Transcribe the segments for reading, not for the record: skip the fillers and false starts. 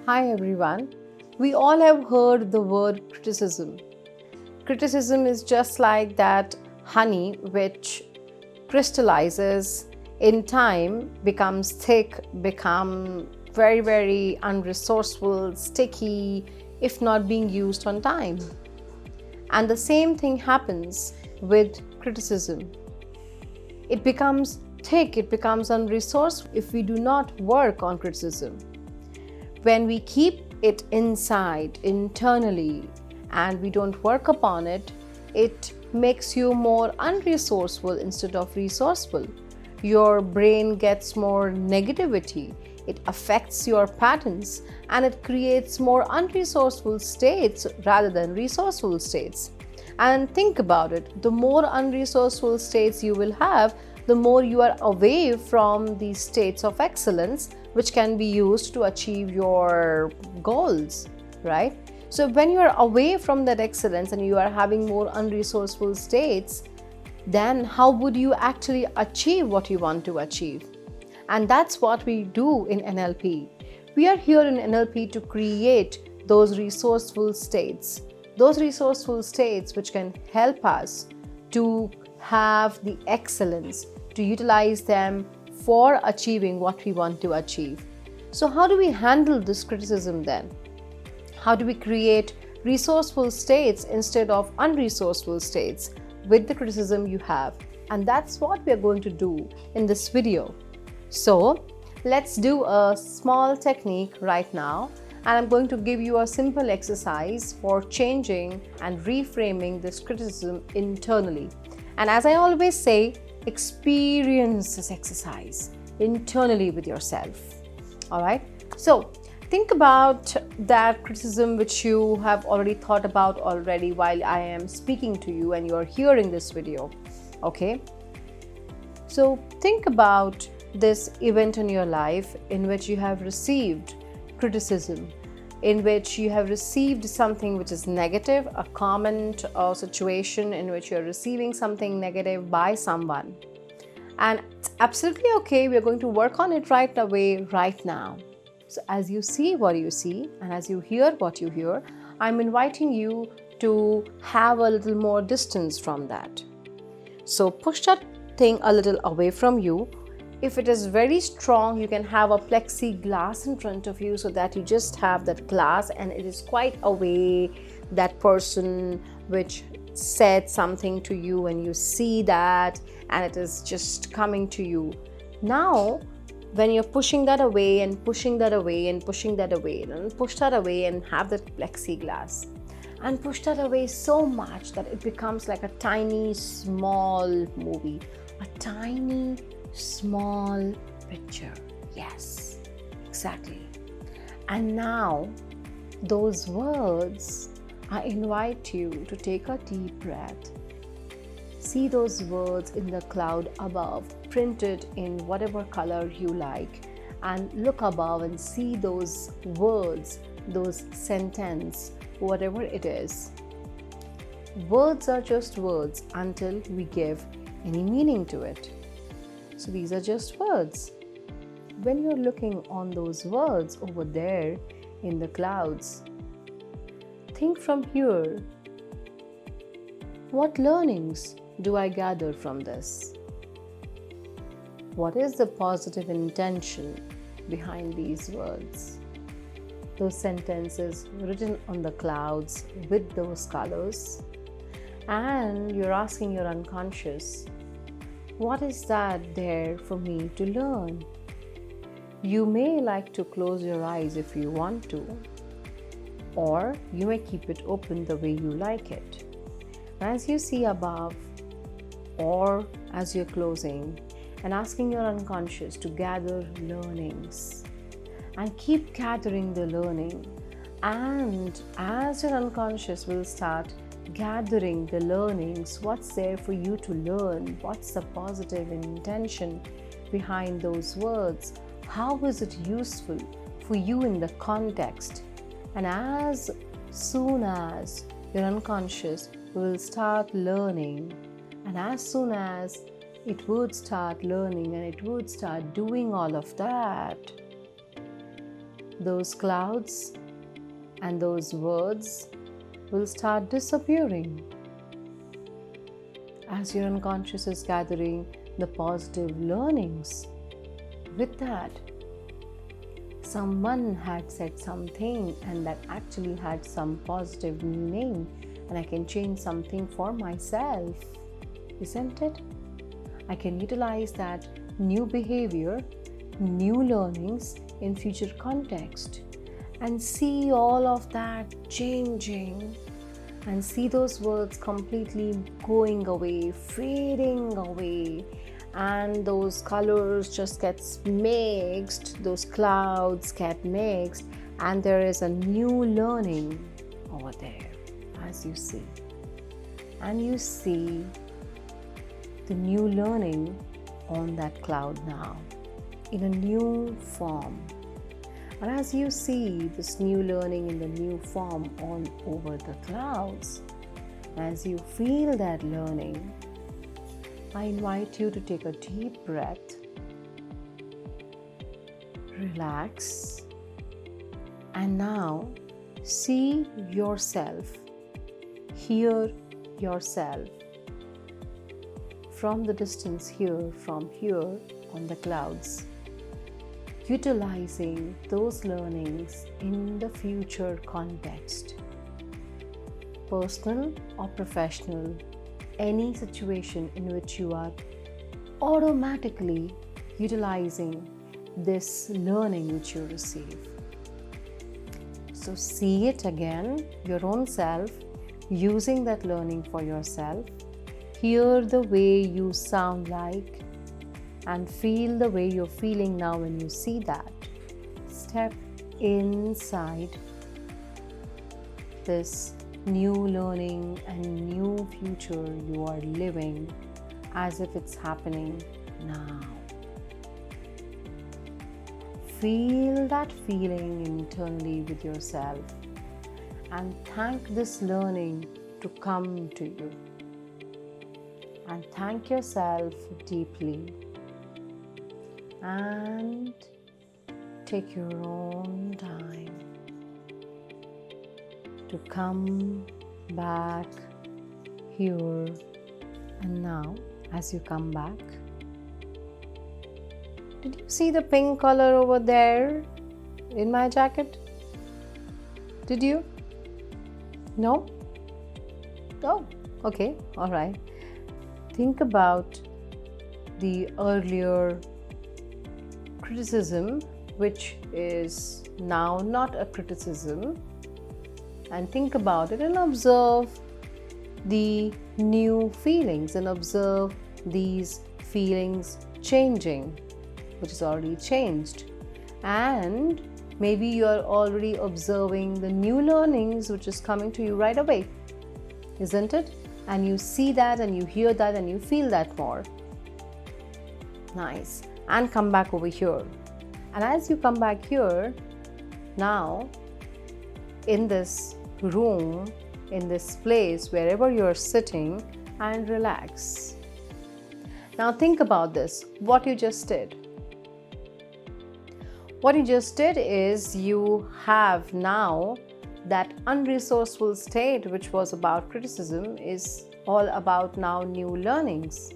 Hi everyone. We all have heard the word criticism. Criticism is just like that honey which crystallizes in time, becomes thick, become very unresourceful, sticky if not being used on time. And the same thing happens with criticism. It becomes thick, it becomes unresourceful if we do not work on criticism. When we keep it inside, internally, and we don't work upon it, it makes you more unresourceful instead of resourceful. Your brain gets more negativity, it affects your patterns, and it creates more unresourceful states rather than resourceful states. And think about it, the more unresourceful states you will have, the more you are away from these states of excellence which can be used to achieve your goals, right? So when you are away from that excellence and you are having more unresourceful states, then how would you actually achieve what you want to achieve? And that's what we do in NLP. We are here in NLP to create those resourceful states which can help us to have the excellence, to utilize them for achieving what we want to achieve. So how do we handle this criticism then? How do we create resourceful states instead of unresourceful states with the criticism you have? And that's what we are going to do in this video. So let's do a small technique right now, and I'm going to give you a simple exercise for changing and reframing this criticism internally. And as I always say, experience this exercise internally with yourself. All right. So think about that criticism which you have already thought about already while I am speaking to you and you're hearing this video. Okay. So think about this event in your life in which you have received criticism, in which you have received something which is negative, a comment or situation in which you're receiving something negative by someone. And it's absolutely okay. We're going to work on it right away, right now. So as you see what you see and as you hear what you hear, I'm inviting you to have a little more distance from that. So push that thing a little away from you. If it is very strong, you can have a plexiglass in front of you so that you just have that glass and it is quite away, that person which said something to you and you see that and it is just coming to you. Now, when you're pushing that away and pushing that away and pushing that away, and push that away and have that plexiglass and push that away so much that it becomes like a tiny, small movie, a tiny, small picture. Yes, exactly. And now those words, I invite you to take a deep breath. See those words in the cloud above, printed in whatever color you like, and look above and see those words, those sentence, whatever it is. Words are just words until we give any meaning to it. So these are just words. When you're looking on those words over there in the clouds, think from here, what learnings do I gather from this? What is the positive intention behind these words? Those sentences written on the clouds with those colors, and you're asking your unconscious, what is that there for me to learn? You may like to close your eyes if you want to, or you may keep it open the way you like it. As you see above, or as you're closing, and asking your unconscious to gather learnings, and keep gathering the learning. And as your unconscious will start gathering the learnings, what's there for you to learn? What's the positive intention behind those words? How is it useful for you in the context? And as soon as your unconscious will start learning, and as soon as it would start learning and it would start doing all of that, those clouds and those words will start disappearing as your unconscious is gathering the positive learnings. With that, someone had said something and that actually had some positive meaning, and I can change something for myself, isn't it? I can utilize that new behavior, new learnings in future context and see all of that changing and see those words completely going away, fading away, and those colors just get mixed, those clouds get mixed, and there is a new learning over there, as you see. And you see the new learning on that cloud now in a new form. And as you see this new learning in the new form all over the clouds, as you feel that learning, I invite you to take a deep breath, relax, and now see yourself, hear yourself from the distance here, from here on the clouds, utilizing those learnings in the future context, personal or professional, any situation in which you are automatically utilizing this learning which you receive. So see it again, your own self, using that learning for yourself. Hear the way you sound like and feel the way you're feeling now when you see that. Step inside this new learning and new future you are living as if it's happening now. Feel that feeling internally with yourself and thank this learning to come to you. And thank yourself deeply. And take your own time to come back here and now. As you come back, did you see the pink color over there in my jacket? Did you? No? Oh, okay, all right. Think about the earlier criticism, which is now not a criticism, and think about it and observe the new feelings and observe these feelings changing, which is already changed. And maybe you are already observing the new learnings which is coming to you right away, isn't it? And you see that and you hear that and you feel that more. Nice. And come back over here. And as you come back here, now in this room, in this place, wherever you're sitting, and relax. Now think about this, what you just did. What you just did is you have now that unresourceful state which was about criticism is all about now new learnings,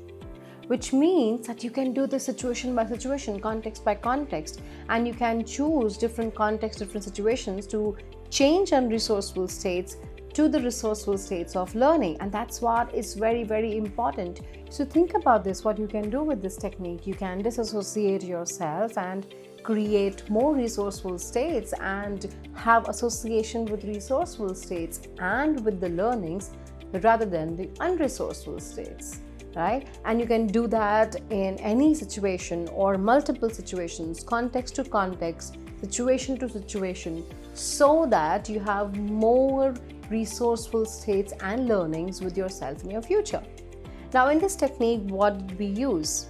which means that you can do this situation by situation, context by context, and you can choose different contexts, different situations to change unresourceful states to the resourceful states of learning. And that's what is very, very important. So think about this, what you can do with this technique. You can disassociate yourself and create more resourceful states and have association with resourceful states and with the learnings rather than the unresourceful states, right? And you can do that in any situation or multiple situations, context to context, situation to situation, so that you have more resourceful states and learnings with yourself in your future. Now in this technique, what did we use?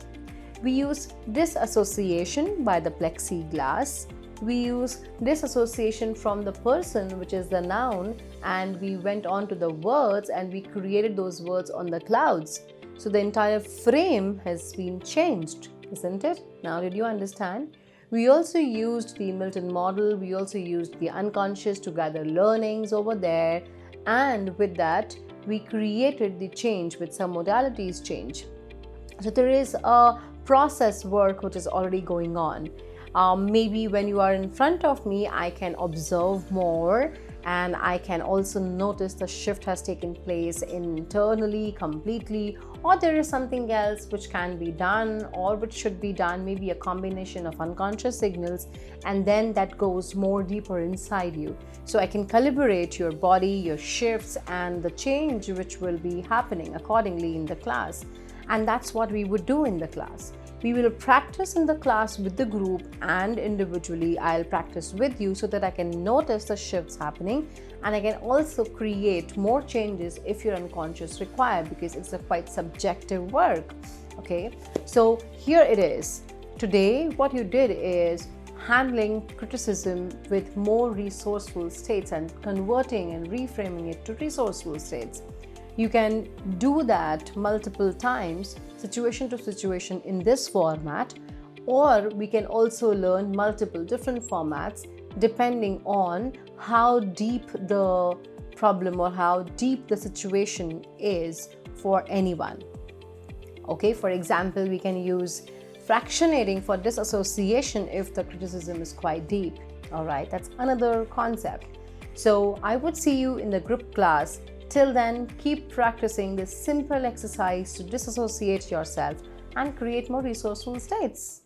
We use disassociation by the plexiglass. We use disassociation from the person, which is the noun, and we went on to the words and we created those words on the clouds. So the entire frame has been changed, isn't it? Now did you understand? We also used the Milton model, we also used the unconscious to gather learnings over there, and with that, we created the change with some modalities change. So there is a process work which is already going on. Maybe when you are in front of me, I can observe more, and I can also notice the shift has taken place internally completely, or there is something else which can be done or which should be done, maybe a combination of unconscious signals, and then that goes more deeper inside you. So I can calibrate your body, your shifts, and the change which will be happening accordingly in the class. And that's what we would do in the class. We will practice in the class with the group, and individually I'll practice with you so that I can notice the shifts happening, and I can also create more changes if your unconscious require, because it's a quite subjective work. Okay, so here it is. Today what you did is handling criticism with more resourceful states and converting and reframing it to resourceful states. You can do that multiple times, situation to situation in this format, or we can also learn multiple different formats depending on how deep the problem or how deep the situation is for anyone. Okay, for example, we can use fractionating for disassociation if the criticism is quite deep. All right, that's another concept. So I would see you in the group class. Till then, keep practicing this simple exercise to disassociate yourself and create more resourceful states.